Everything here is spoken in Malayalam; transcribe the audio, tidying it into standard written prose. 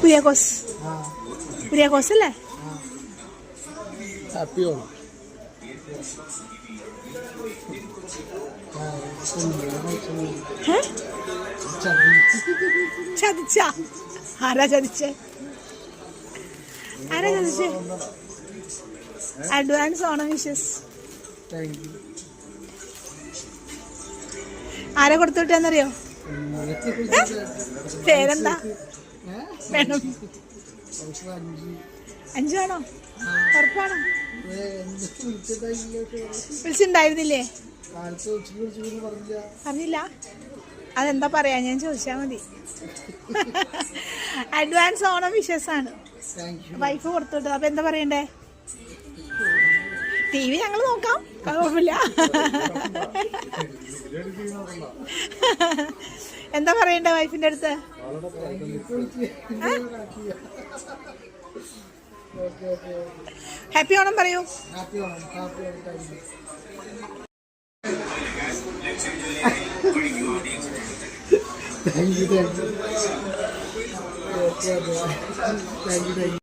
കുര്യാക്കോസ് കുര്യാക്കോസ് അല്ലേ? ഹാപ്പി ഓണം. ചതിച്ച ആരാ ചതിച്ചേ? ആരാ ചതിച്ചേ? Advance Onam wishes. ആരെ കൊടുത്തു വിട്ടാന്നറിയോ? പേരെന്താ വേണം? 5 ആണോ? ഉറപ്പാണോ? വിളിച്ചിട്ടുണ്ടായിരുന്നില്ലേ? പറഞ്ഞില്ല? അതെന്താ പറയാ, ഞാൻ ചോദിച്ചാ മതി. അഡ്വാൻസ് ഓണം വിഷസ് ആണ്. വൈഫ് കൊടുത്തോട്ട്. അപ്പൊ എന്താ പറയണ്ടേ? TV ഞങ്ങൾ നോക്കാം, കുഴപ്പമില്ല. എന്താ പറയണ്ടേ വൈഫിന്റെ അടുത്ത്? ഹാപ്പി ഓണം പറയൂ. Thank you.